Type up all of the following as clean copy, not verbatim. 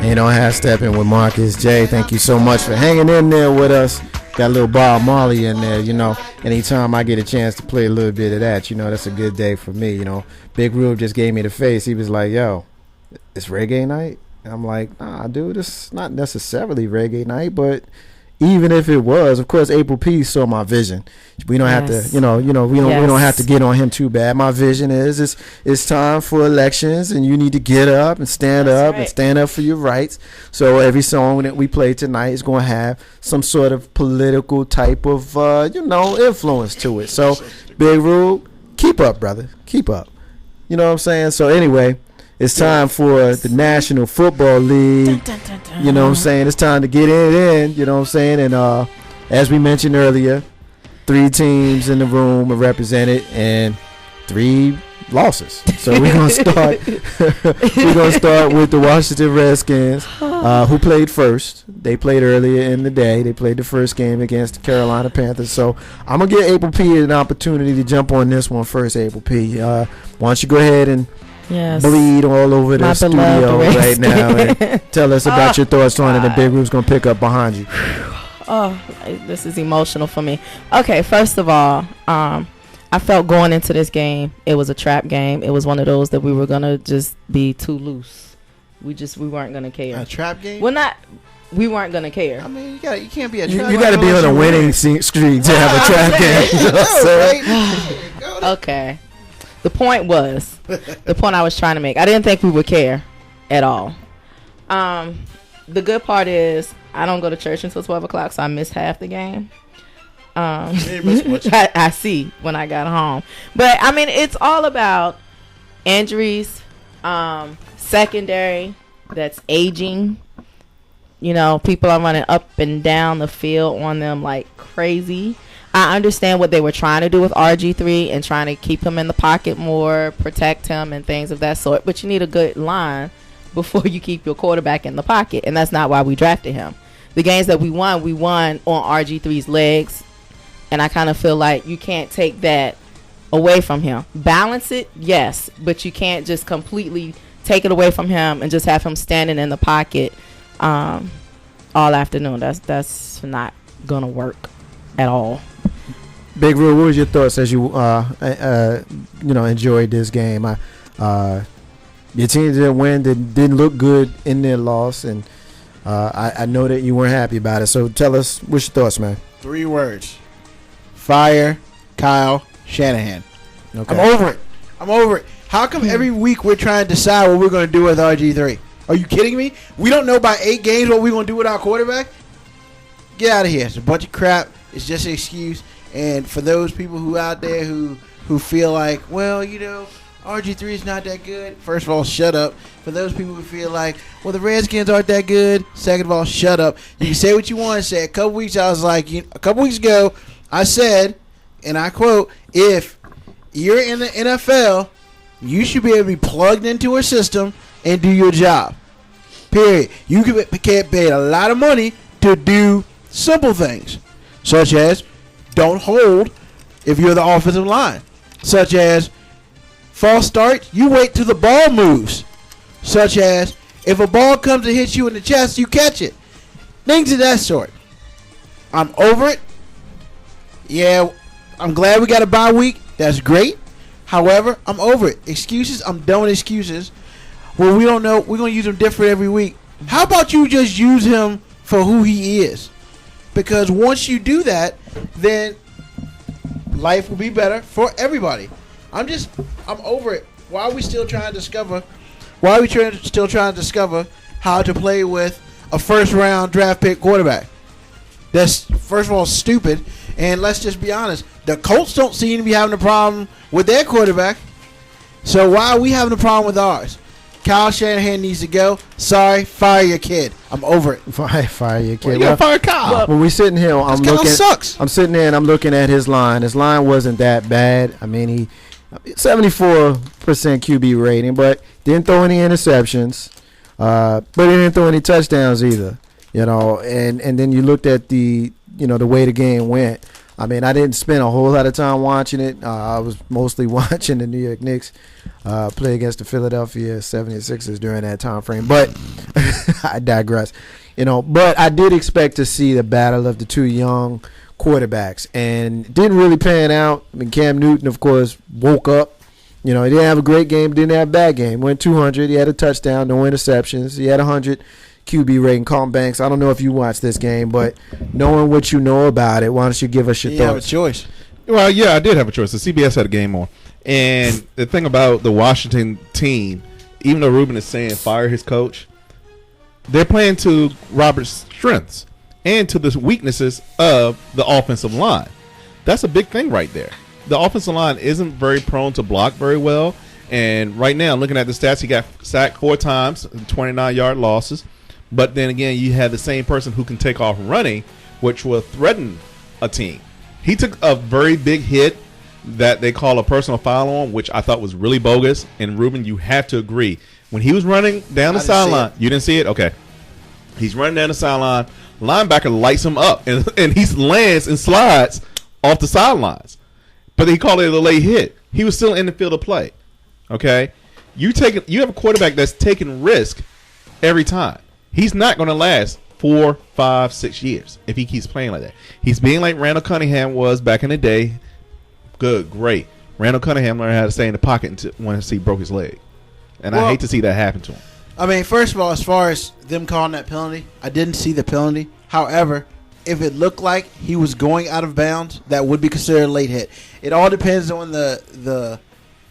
Ain't on half stepping with Marcus J. Thank you so much for hanging in there with us. Got a little Bob Marley in there, you know. Anytime I get a chance to play a little bit of that, you know, that's a good day for me, you know. Big Rube just gave me the face. He was like, yo, it's reggae night? And I'm like, nah, dude, it's not necessarily reggae night, but even if it was, of course, April P saw my vision. We don't have to, we don't have to get on him too bad. My vision is it's time for elections, and you need to get up and stand up and stand up for your rights. So every song that we play tonight is going to have some sort of political type of, influence to it. So, Big Rube, keep up, brother. Keep up. You know what I'm saying? So anyway, it's time for the National Football League. You know what I'm saying? It's time to get it in. You know what I'm saying? And as we mentioned earlier, 3 teams in the room are represented and 3 losses. So we're gonna start. We're gonna start with the Washington Redskins, who played first. They played earlier in the day. They played the first game against the Carolina Panthers. So I'm gonna give April P an opportunity to jump on this one first. April P, why don't you go ahead and bleed all over the studio right now and tell us about your thoughts on it, and Big Rube's going to pick up behind you. Oh, this is emotional for me. Okay, first of all, I felt going into this game, it was a trap game. It was one of those that we were going to just be too loose. We weren't going to care. A trap game? We weren't going to care. I mean, you can't be a trap game. You got to be on a winning streak to have a trap game. Okay. The point I was trying to make, I didn't think we would care at all. The good part is I don't go to church until 12 o'clock, so I missed half the game. I see when I got home. But, I mean, it's all about injuries, secondary that's aging. You know, people are running up and down the field on them like crazy. I understand what they were trying to do with RG3 and trying to keep him in the pocket more, protect him and things of that sort. But you need a good line before you keep your quarterback in the pocket. And that's not why we drafted him. The games that we won on RG3's legs. And I kind of feel like you can't take that away from him. Balance it, yes. But you can't just completely take it away from him and just have him standing in the pocket all afternoon. That's not going to work at all. Big Rube, what was your thoughts as you enjoyed this game? Your team didn't win, didn't look good in their loss, and I know that you weren't happy about it. So tell us, what's your thoughts, man? 3 words: fire Kyle Shanahan. Okay. I'm over it. How come every week we're trying to decide what we're going to do with RG3? Are you kidding me? We don't know by 8 games what we're going to do with our quarterback? Get out of here. It's a bunch of crap. It's just an excuse. And for those people who out there who feel like, well, RG3 is not that good, first of all, shut up. For those people who feel like, well, the Redskins aren't that good, second of all, shut up. You can say what you want to say. A couple weeks ago, I said, and I quote, if you're in the NFL, you should be able to be plugged into a system and do your job. Period. You can get paid a lot of money to do simple things, such as don't hold if you're the offensive line, such as false start, you wait till the ball moves, such as if a ball comes and hits you in the chest, you catch it. Things of that sort. I'm over it. Yeah, I'm glad we got a bye week. That's great. However, I'm over it. Excuses, I'm done with excuses. Well, we don't know. We're going to use him different every week. How about you just use him for who he is? Because once you do that, then life will be better for everybody. I'm over it. Why are we still trying to discover? Why are we still trying to discover how to play with a first-round draft pick quarterback? That's, first of all, stupid. And let's just be honest. The Colts don't seem to be having a problem with their quarterback. So why are we having a problem with ours? Kyle Shanahan needs to go. Sorry, fire your kid. I'm over it. Fire your kid. Well, you gotta fire Kyle. When we sitting here, Kyle sucks. I'm sitting there and I'm looking at his line. His line wasn't that bad. I mean, he 74% QB rating, but didn't throw any interceptions. But he didn't throw any touchdowns either. And then you looked at the way the game went. I mean, I didn't spend a whole lot of time watching it. I was mostly watching the New York Knicks play against the Philadelphia 76ers during that time frame. But I digress. But I did expect to see the battle of the two young quarterbacks, and it didn't really pan out. I mean, Cam Newton, of course, woke up. He didn't have a great game, didn't have a bad game. Went 200. He had a touchdown, no interceptions. He had 100 QB rating. Colin Banks, I don't know if you watched this game, but knowing what you know about it, why don't you give us your thoughts? You have a choice. Well, yeah, I did have a choice. The CBS had a game on. And the thing about the Washington team, even though Ruben is saying fire his coach, they're playing to Robert's strengths and to the weaknesses of the offensive line. That's a big thing right there. The offensive line isn't very prone to block very well. And right now, looking at the stats, he got sacked 4 times, 29-yard losses. But then again, you have the same person who can take off running, which will threaten a team. He took a very big hit that they call a personal foul on, which I thought was really bogus. And Ruben, you have to agree. When he was running down the sideline, you didn't see it? Okay. He's running down the sideline. Linebacker lights him up, and he lands and slides off the sidelines. But he called it a late hit. He was still in the field of play. Okay? You have a quarterback that's taking risk every time. He's not going to last 4, 5, 6 years if he keeps playing like that. He's being like Randall Cunningham was back in the day. Good, great. Randall Cunningham learned how to stay in the pocket when he broke his leg. And I hate to see that happen to him. I mean, first of all, as far as them calling that penalty, I didn't see the penalty. However, if it looked like he was going out of bounds, that would be considered a late hit. It all depends on the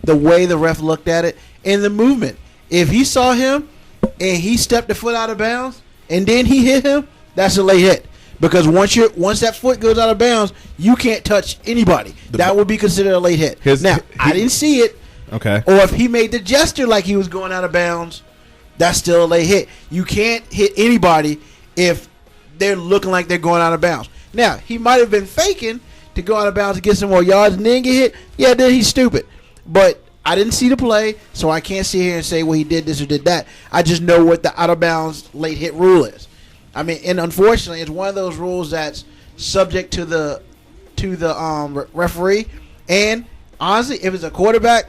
way the ref looked at it and the movement. If he saw him and he stepped a foot out of bounds and then he hit him, that's a late hit. Because once that foot goes out of bounds, you can't touch anybody. That would be considered a late hit. I didn't see it. Okay. Or if he made the gesture like he was going out of bounds, that's still a late hit. You can't hit anybody if they're looking like they're going out of bounds. Now, he might have been faking to go out of bounds to get some more yards and then get hit. Yeah, then he's stupid. But I didn't see the play, so I can't sit here and say, well, he did this or did that. I just know what the out of bounds late hit rule is. I mean, and unfortunately, it's one of those rules that's subject to the referee. And honestly, if it's a quarterback,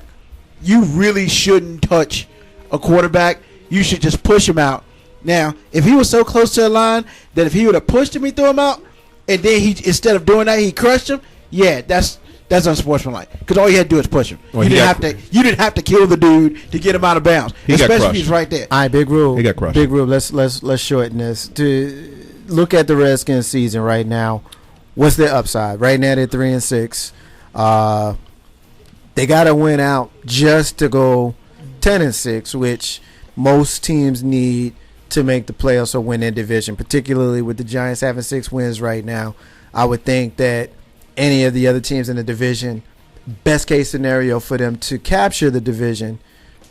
you really shouldn't touch a quarterback. You should just push him out. Now, if he was so close to the line that if he would have pushed him, he threw him out, and then instead of doing that, he crushed him. Yeah, that's unsportsmanlike. Because all you had to do is push him. Well, you didn't have to kill the dude to get him out of bounds. Especially if he's right there. All right, Big Rule. He got crushed. Big Rule. Let's shorten this. To look at the Redskins season right now, what's their upside? Right now they're 3-6. They got to win out just to go 10-6, which most teams need to make the playoffs or win their division, particularly with the Giants having 6 wins right now. I would think that any of the other teams in the division, best case scenario for them to capture the division,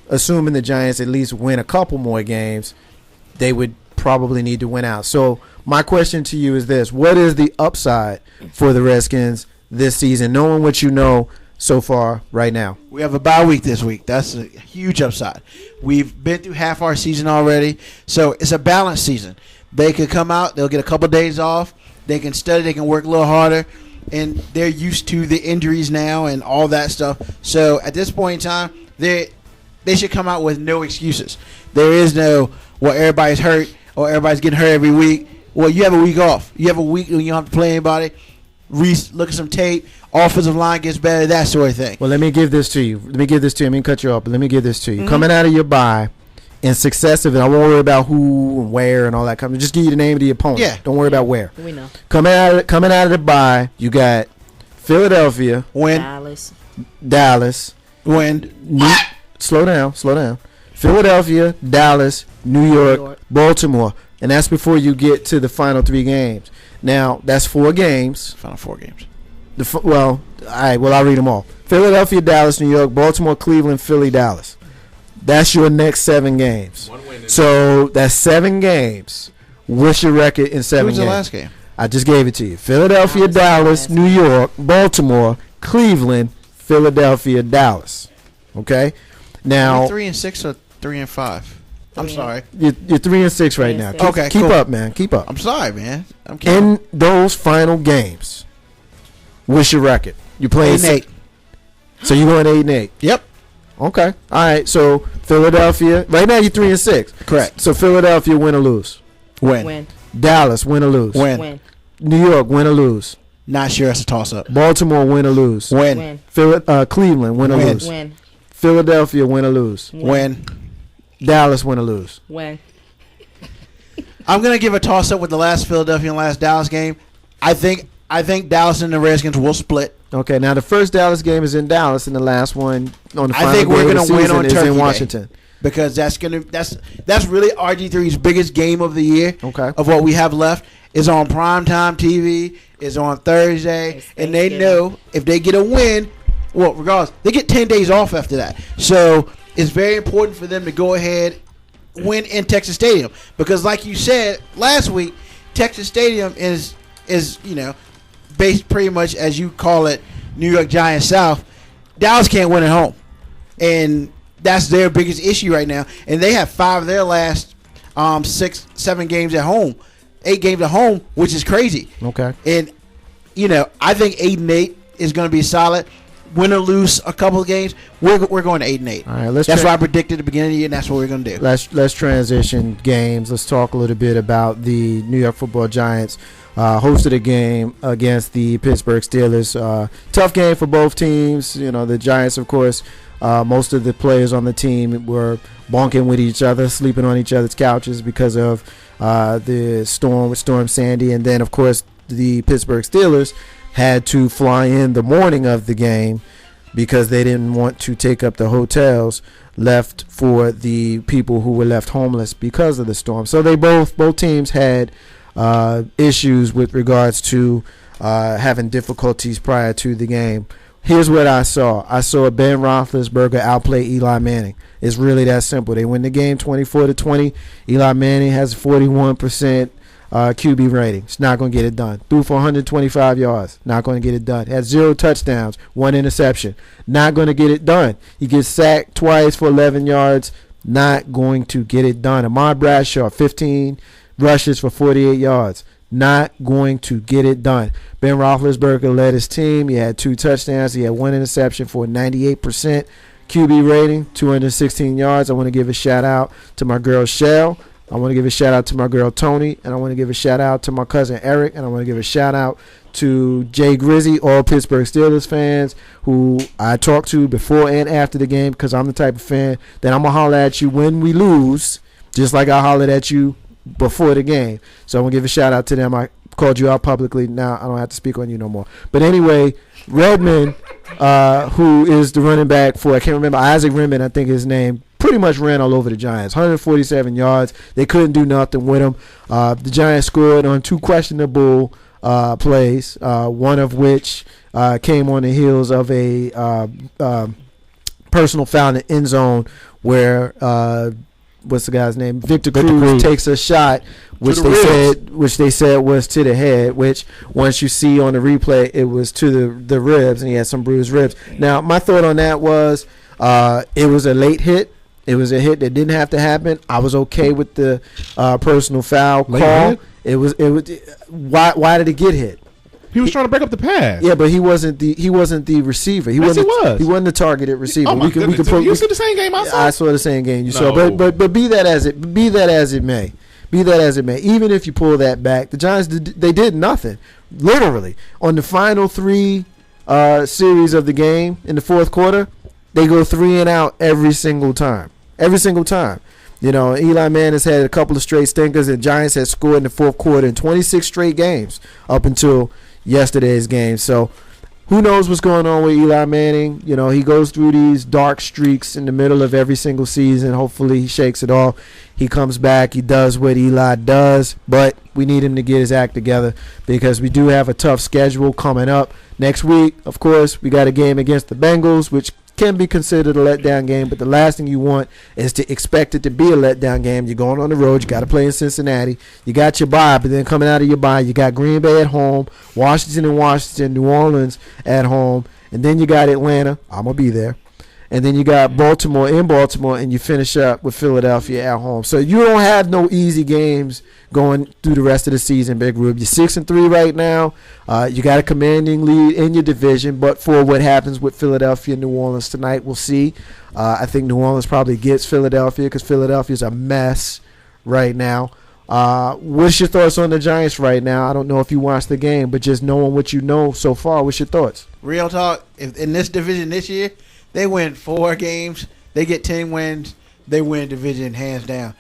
assuming the Giants at least win a couple more games, they would probably need to win out. So my question to you is this: what is the upside for the Redskins this season, knowing what you know so far right now? We have a bye week this week. That's a huge upside. We've been through half our season already, so it's a balanced season. They could come out, they'll get a couple days off, they can study, they can work a little harder, and they're used to the injuries now and all that stuff. So at this point in time, they should come out with no excuses. There is no, well, everybody's hurt or everybody's getting hurt every week. Well, you have a week off. You have a week when you don't have to play anybody. Look at some tape. Offensive line gets better, that sort of thing. Well, let me give this to you. Let me cut you off, but let me give this to you. Mm-hmm. Coming out of your bye in successive, and I won't worry about who and where and all that. Just give you the name of the opponent. Yeah. Don't worry about where. We know. Coming out of the bye, you got Philadelphia. Dallas. Slow down. Philadelphia, Dallas, New York, Baltimore. And that's before you get to the final 3 games. Now, that's 4 games. Final 4 games. All right. Well, I'll read them all. Philadelphia, Dallas, New York, Baltimore, Cleveland, Philly, Dallas. That's your next 7 games. So that's 7 games. What's your record in 7 games? Who's the last game? I just gave it to you. Philadelphia, Dallas, New York, Baltimore, Cleveland, Philadelphia, Dallas. Okay? Now 3-6 or 3-5? I'm sorry. You're 3-6 right now. Keep up, man. Keep up. I'm sorry, man. In those final games, What's your record? You playing 8-8. So you going 8-8? Yep. Okay. All right. So Philadelphia. Right now you're 3-6. Correct. So Philadelphia win or lose. Win. Dallas win or lose. Win. New York win or lose. Not sure. It's a toss up. Baltimore win or lose. Win. Cleveland win or Win. lose. Win. Philadelphia win or lose. Win. Dallas win or lose. Win. I'm gonna give a toss up with the last Philadelphia and last Dallas game. I think Dallas and the Redskins will split. Okay. Now the first Dallas game is in Dallas, and the last one on the I final think day we're of the gonna win season on is Turkey in Day. Washington. Because that's really RG3's biggest game of the year. Okay. Of what we have left is on primetime TV. Is on Thursday, It's and they Thanksgiving. know if they get a win, well, regardless, they get 10 days off after that. So it's very important for them to go ahead, win in Texas Stadium, because like you said last week, Texas Stadium is based pretty much as you call it, New York Giants South. Dallas can't win at home, and that's their biggest issue right now. And they have 5 of their last 6-7 games at home, 8 games at home, which is crazy. Okay. And I think 8-8 is going to be solid. Win or lose a couple of games, we're going to 8-8. All right. That's what I predicted at the beginning of the year, and that's what we're going to do. Let's transition games. Let's talk a little bit about the New York Football Giants. Hosted a game against the Pittsburgh Steelers. Tough game for both teams. The Giants, of course, most of the players on the team were bonking with each other, sleeping on each other's couches because of the storm with Storm Sandy. And then, of course, the Pittsburgh Steelers had to fly in the morning of the game because they didn't want to take up the hotels left for the people who were left homeless because of the storm. So they both teams had issues with regards to having difficulties prior to the game. Here's what I saw. I saw Ben Roethlisberger outplay Eli Manning. It's really that simple. They win the game 24-20. Eli Manning has 41% QB rating. It's not going to get it done. Threw for 125 yards. Not going to get it done. Had 0 touchdowns, 1 interception. Not going to get it done. He gets sacked twice for 11 yards. Not going to get it done. Ahmad Bradshaw, 15 rushes for 48 yards. Not going to get it done. Ben Roethlisberger led his team. He had 2 touchdowns. He had 1 interception for a 98% QB rating, 216 yards. I want to give a shout out to my girl Shell. I want to give a shout out to my girl Tony, and I want to give a shout out to my cousin Eric, and I want to give a shout out to Jay Grizzy, all Pittsburgh Steelers fans who I talked to before and after the game, because I'm the type of fan that I'm going to holler at you when we lose, just like I hollered at you before the game. So I'm going to give a shout out to them. I called you out publicly. Now I don't have to speak on you no more. But anyway, Redmond, who is the running back for, I can't remember, Isaac Redmond, I think his name, pretty much ran all over the Giants. 147 yards. They couldn't do nothing with him. The Giants scored on 2 questionable plays, one of which came on the heels of a personal foul in the end zone where what's the guy's name? Victor Cruz takes a shot, which they said was to the head. Which once you see on the replay, it was to the ribs, and he had some bruised ribs. Now, my thought on that was it was a late hit. It was a hit that didn't have to happen. I was okay with the personal foul call. It was why did it get hit? He was trying to break up the pass. Yeah, but he wasn't the receiver. He wasn't the targeted receiver. Oh my goodness. You see the same game I saw? I saw the same game you saw. But be that as it may. Even if you pull that back, the Giants they did nothing. Literally on the final 3 series of the game in the fourth quarter, they go 3 and out every single time. Eli Manning has had a couple of straight stinkers, and Giants had scored in the fourth quarter in 26 straight games up until yesterday's game. So who knows what's going on with Eli Manning? He goes through these dark streaks in the middle of every single season. Hopefully he shakes it off. He comes back. He does what Eli does, but we need him to get his act together because we do have a tough schedule coming up. Next week, of course, we got a game against the Bengals, which can be considered a letdown game, but the last thing you want is to expect it to be a letdown game. You're going on the road. You got to play in Cincinnati. You got your bye, but then coming out of your bye, you got Green Bay at home, Washington, New Orleans at home, and then you got Atlanta. I'm going to be there. and then you got Baltimore in Baltimore, and you finish up with Philadelphia at home. So you don't have no easy games going through the rest of the season, Big Rube. You're 6-3 right now. You got a commanding lead in your division, but for what happens with Philadelphia and New Orleans tonight, we'll see. I think New Orleans probably gets Philadelphia because Philadelphia's a mess right now. What's your thoughts on the Giants right now? I don't know if you watched the game, but just knowing what you know so far, what's your thoughts? Real talk, if in this division this year, they win 4 games, they get 10 wins, they win division hands down.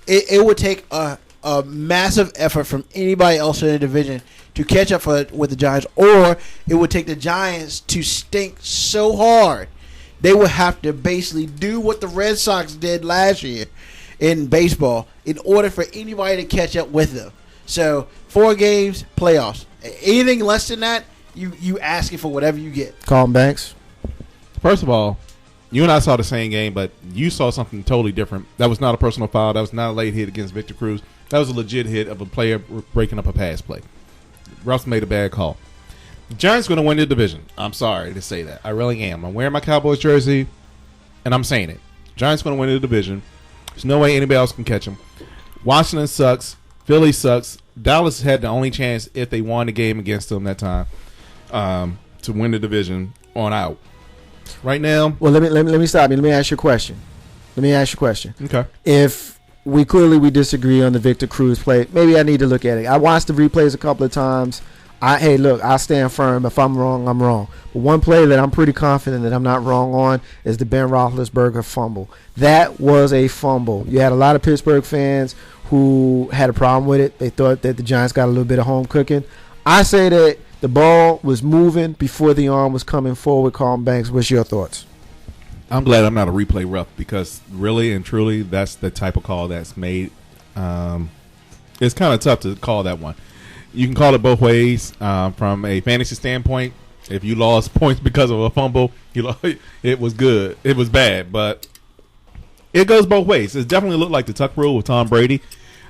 It would take a massive effort from anybody else in the division to catch up with the Giants, or it would take the Giants to stink so hard they would have to basically do what the Red Sox did last year in baseball in order for anybody to catch up with them. So 4 games, playoffs. Anything less than that, you asking for whatever you get. Carlton Banks. First of all, you and I saw the same game, but you saw something totally different. That was not a personal foul. That was not a late hit against Victor Cruz. That was a legit hit of a player breaking up a pass play. Russ made a bad call. The Giants going to win the division. I'm sorry to say that. I really am. I'm wearing my Cowboys jersey, and I'm saying it. Giants going to win the division. There's no way anybody else can catch them. Washington sucks. Philly sucks. Dallas had the only chance if they won the game against them that time to win the division on out. Right now, well, let me stop you. Let me ask you a question. Okay. If we disagree on the Victor Cruz play, maybe I need to look at it. I watched the replays a couple of times. I stand firm. If I'm wrong, I'm wrong. But one play that I'm pretty confident that I'm not wrong on is the Ben Roethlisberger fumble. That was a fumble. You had a lot of Pittsburgh fans who had a problem with it. They thought that the Giants got a little bit of home cooking. I say that the ball was moving before the arm was coming forward. Carlton Banks, what's your thoughts? I'm glad I'm not a replay ref because really and truly that's the type of call that's made. It's kind of tough to call that one. You can call it both ways. From a fantasy standpoint, if you lost points because of a fumble, it was good. It was bad, but it goes both ways. It definitely looked like the tuck rule with Tom Brady.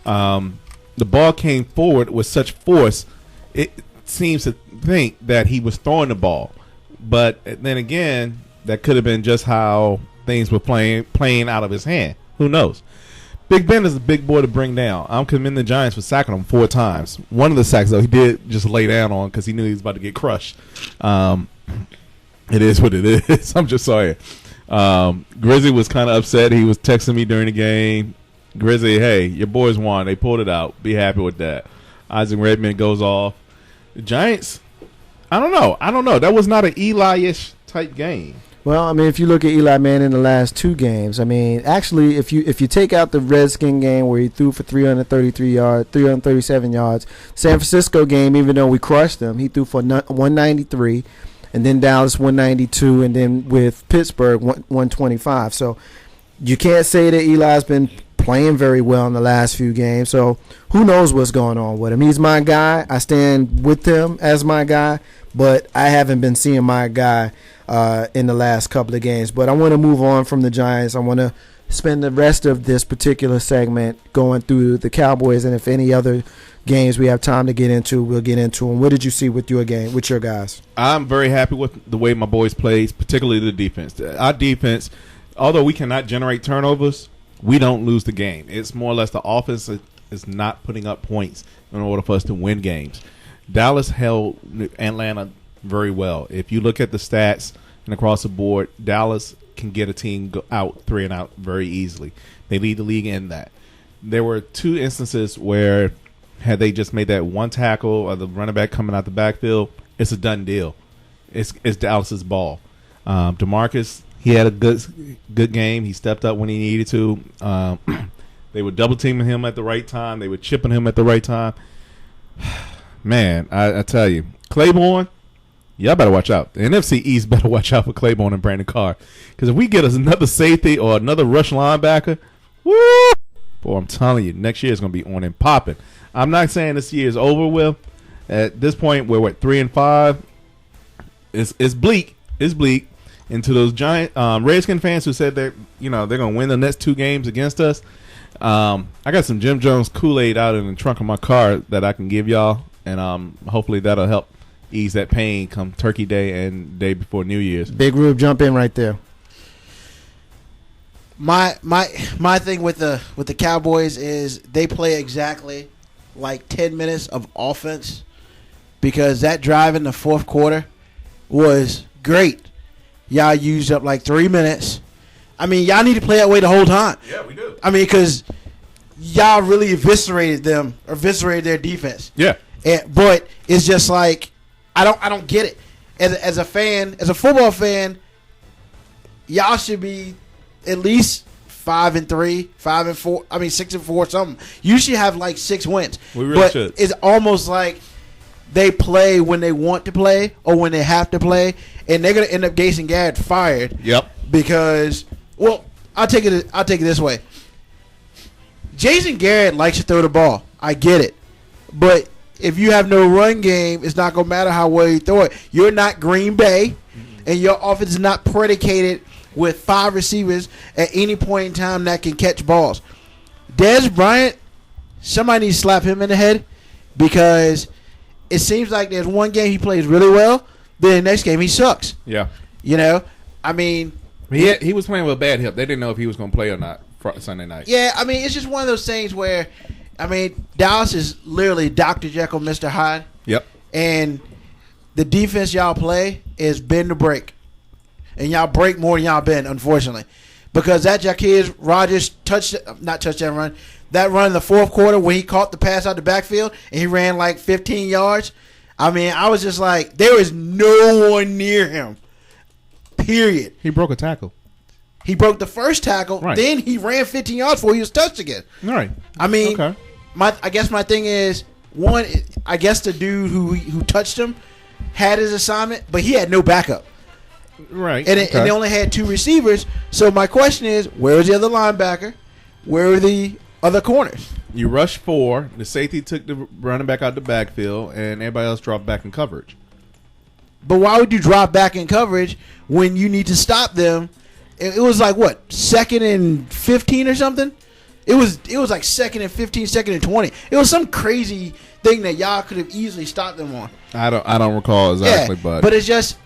The ball came forward with such force, it seems to think that he was throwing the ball. But then again, that could have been just how things were playing out of his hand. Who knows? Big Ben is a big boy to bring down. I'm commending the Giants for sacking him 4 times. One of the sacks, though, he did just lay down on because he knew he was about to get crushed. It is what it is. I'm just sorry. Grizzly was kind of upset. He was texting me during the game. Grizzly, hey, your boys won. They pulled it out. Be happy with that. Isaac Redmond goes off. The Giants, I don't know. That was not an Eli-ish type game. Well, I mean, if you look at Eli Manning in the last 2 games, I mean, actually, if you take out the Redskin game where he threw for 337 yards, San Francisco game, even though we crushed them, he threw for 193, and then Dallas 192, and then with Pittsburgh 125. So you can't say that Eli's been playing very well in the last few games. So who knows what's going on with him? He's my guy. I stand with him as my guy, but I haven't been seeing my guy in the last couple of games. But I want to move on from the Giants. I want to spend the rest of this particular segment going through the Cowboys, and if any other games we have time to get into, we'll get into them. What did you see with your game, with your guys? I'm very happy with the way my boys plays, particularly the defense. Our defense, although we cannot generate turnovers, we don't lose the game. It's more or less the offense is not putting up points in order for us to win games. Dallas held Atlanta very well. If you look at the stats and across the board, Dallas can get a team out 3 and out very easily. They lead the league in that. There were 2 instances where had they just made that one tackle or the running back coming out the backfield, it's a done deal. It's Dallas's ball. DeMarcus, he had a good game. He stepped up when he needed to. They were double teaming him at the right time. They were chipping him at the right time. Man, I tell you, Claiborne, y'all better watch out. The NFC East better watch out for Claiborne and Brandon Carr. Because if we get us another safety or another rush linebacker, woo! Boy, I'm telling you, next year is going to be on and popping. I'm not saying this year is over with. At this point, we're 3-5. It's bleak. It's bleak. And to those giant Redskin fans who said that they're going to win the next 2 games against us, I got some Jim Jones Kool-Aid out in the trunk of my car that I can give y'all, and hopefully that'll help ease that pain come Turkey Day and day before New Year's. Big Rube, jump in right there. My thing with the Cowboys is they play exactly like 10 minutes of offense, because that drive in the fourth quarter was great. Y'all used up like 3 minutes. I mean, y'all need to play that way the whole time. Yeah, we do. I mean, because y'all really eviscerated their defense. Yeah. But it's just like I don't get it. As a fan, as a football fan, y'all should be at least 5-3, 5-4. I mean 6-4, something. You should have like 6 wins. We really should. It's almost like they play when they want to play or when they have to play, and they're gonna end up Jason Garrett fired. Yep. Because, well, I'll take it this way. Jason Garrett likes to throw the ball. I get it, but if you have no run game, it's not gonna matter how well you throw it. You're not Green Bay, and your offense is not predicated with 5 receivers at any point in time that can catch balls. Dez Bryant, somebody needs to slap him in the head, because it seems like there's one game he plays really well, then the next game he sucks. Yeah. You know, I mean, he was playing with a bad hip. They didn't know if he was going to play or not Sunday night. Yeah, I mean, it's just one of those things where, I mean, Dallas is literally Dr. Jekyll, Mr. Hyde. Yep. And the defense y'all play is bend to break. And y'all break more than y'all bend, unfortunately. Because that Zacchaeus Rogers that run in the fourth quarter when he caught the pass out the backfield and he ran like 15 yards. I mean, I was just like, there is no one near him. Period. He broke a tackle. He broke the first tackle. Right. Then he ran 15 yards before he was touched again. All right. I mean, okay. I guess my thing is, one, I guess the dude who touched him had his assignment, but he had no backup. Right. And they only had 2 receivers. So my question is, where was the other linebacker? Where are the other corners? You rushed 4. The safety took the running back out the backfield, and everybody else dropped back in coverage. But why would you drop back in coverage when you need to stop them? It was like, what, 2nd and 15 or something? It was like 2nd and 15, 2nd and 20. It was some crazy thing that y'all could have easily stopped them on. I don't recall exactly, yeah, but it's just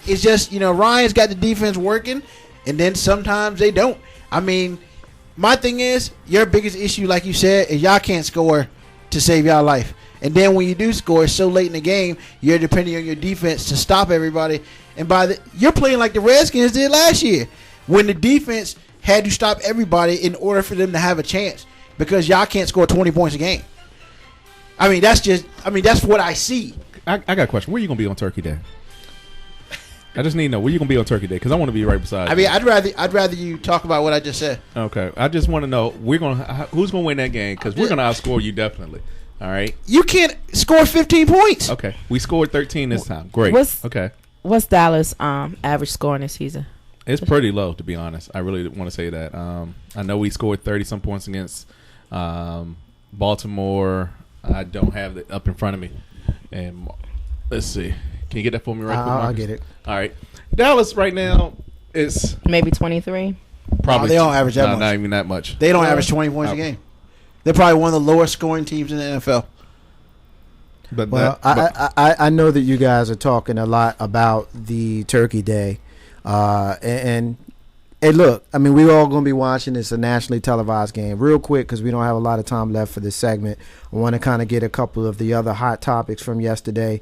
Ryan's got the defense working, and then sometimes they don't. I mean, my thing is, your biggest issue, like you said, is y'all can't score to save y'all life. And then when you do score so late in the game, you're depending on your defense to stop everybody. And you're playing like the Redskins did last year, when the defense had to stop everybody in order for them to have a chance, because y'all can't score 20 points a game. I mean, that's what I see. I got a question. Where are you going to be on Turkey Day? I just need to know where you going to be on Turkey Day, because I want to be right beside you. I mean, I'd rather you talk about what I just said. Okay. I just want to know who's going to win that game, because we're going to outscore you definitely. All right. You can't score 15 points. Okay. We scored 13 this time. Great. What's Dallas' average score in this season? It's pretty low, to be honest. I really want to say that. I know we scored 30-some points against Baltimore. I don't have it up in front of me. And let's see. Can you get that for me right quick, Marcus? I'll get it. All right. Dallas right now is maybe 23. Probably. They don't average that much. Not even that much. They don't average 20 points a game. They're probably one of the lowest scoring teams in the NFL. I know that you guys are talking a lot about the Turkey Day. And look, I mean, we're all going to be watching this, a nationally televised game. Real quick, because we don't have a lot of time left for this segment, I want to kind of get a couple of the other hot topics from yesterday.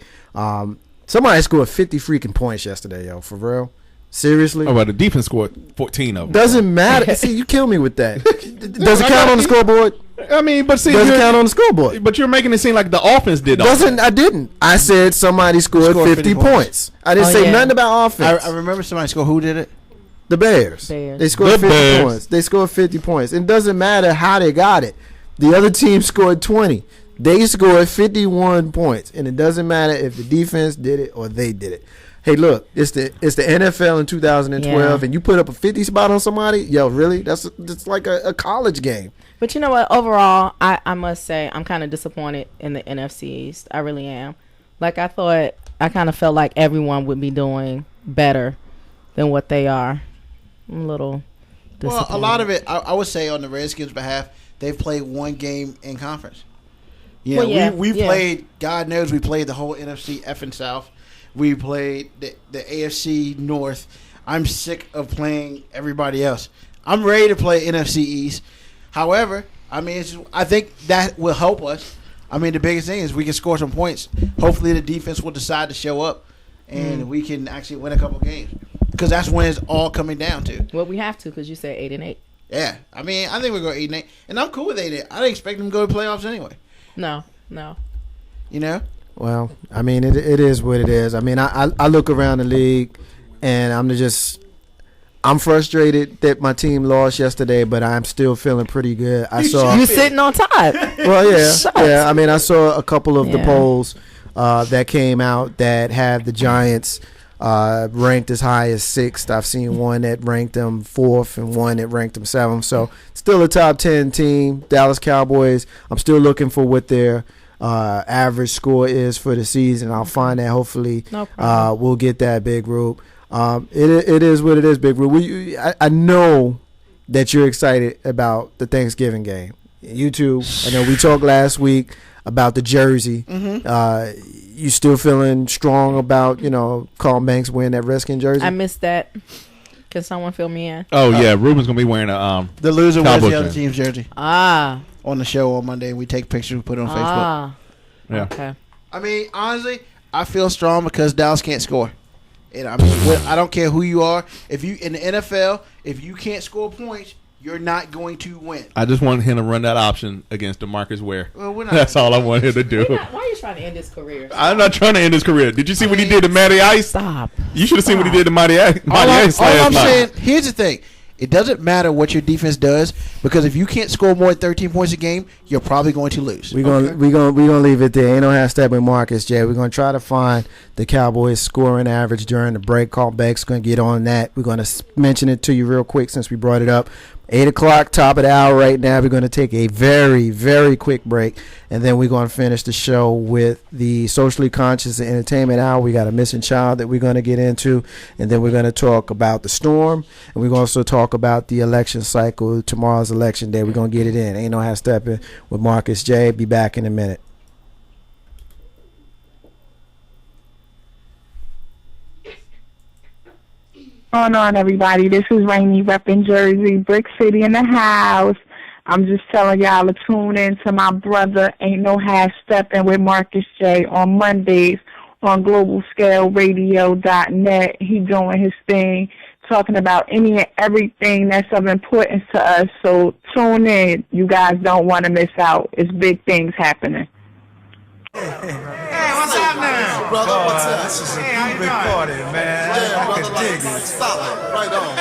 Somebody scored 50 freaking points yesterday, yo, for real. Seriously? Oh, well, the defense scored 14 of them. Doesn't matter. See, you kill me with that. Does it count on the scoreboard? I mean, but see, does it count on the scoreboard? But you're making it seem like the offense did all I didn't. I said somebody scored 50 points. I didn't say nothing about offense. I remember somebody scored. Who did it? The Bears. They scored 50 points. They scored 50 points. It doesn't matter how they got it. The other team scored 20. They scored 51 points, and it doesn't matter if the defense did it or they did it. Hey, look, it's the NFL in 2012, and you put up a 50 spot on somebody. Yo, really? That's like a college game. But you know what? Overall, I must say I'm kind of disappointed in the NFC East. I really am. Like, I kind of felt like everyone would be doing better than what they are. I'm a little disappointed. Well, a lot of it, I would say, on the Redskins' behalf, they've played one game in conference. You know, we played, God knows, we played the whole NFC effing South. We played the AFC North. I'm sick of playing everybody else. I'm ready to play NFC East. However, I mean, I think that will help us. I mean, the biggest thing is we can score some points. Hopefully, the defense will decide to show up, and we can actually win a couple games. Because that's when it's all coming down to. Well, we have to because you said 8-8. Yeah, I mean, I think we're going 8-8, and I'm cool with 8-8. I didn't expect them to go to playoffs anyway. No. You know? Well, I mean, it is what it is. I mean, I look around the league, and I'm frustrated that my team lost yesterday, but I'm still feeling pretty good. You sitting on top. Well, yeah. I mean, I saw a couple of the polls that came out that had the Giants ranked as high as 6th. I've seen one that ranked them 4th and one that ranked them 7th. So still a top 10 team. Dallas Cowboys, I'm still looking for what their average score is for the season. I'll find that. Hopefully we'll get that, Big Rube. It is what it is, Big Rube. I know that you're excited about the Thanksgiving game. You too. I know we talked last week about the jersey. You still feeling strong about, Carl Banks wearing that Redskin jersey? I missed that. Can someone fill me in? Oh, yeah. Ruben's going to be wearing the loser wears the other jersey. team's jersey. On the show on Monday, we take pictures and put it on Facebook. Yeah. Okay. I mean, honestly, I feel strong because Dallas can't score. And I mean, I don't care who you are. If you in the NFL, if you can't score points, you're not going to win. I just want him to run that option against DeMarcus Ware. Well, we're not. That's all I want him to do. Why are you trying to end his career? I'm not trying to end his career. Did you see what he did to Matty Ice? Stop. You should have seen what he did to Matty Ice. All I'm saying, here's the thing. It doesn't matter what your defense does because if you can't score more than 13 points a game, you're probably going to lose. We're gonna leave it there. Ain't no hashtag with Marcus J. We're gonna try to find the Cowboys scoring average during the break. Call Beck's gonna get on that. We're gonna mention it to you real quick since we brought it up. 8 o'clock, top of the hour right now. We're going to take a very, very quick break, and then we're going to finish the show with the socially conscious and entertainment hour. We got a missing child that we're going to get into, and then we're going to talk about the storm, and we're going to also talk about the election cycle. Tomorrow's election day. We're going to get it in. Ain't no half stepping with Marcus J. Be back in a minute. What's going on, everybody? This is Rainey repping Jersey, Brick City in the house. I'm just telling y'all to tune in to my brother, Ain't No Half Steppin' with Marcus J on Mondays on globalscaleradio.net. He doing his thing, talking about any and everything that's of importance to us. So tune in. You guys don't want to miss out. It's big things happening. Hey, what's happening? Brother, what's up? This is a big party, man. Yeah, brother, like, stop it. Right on.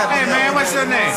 Hey, man, what's your name?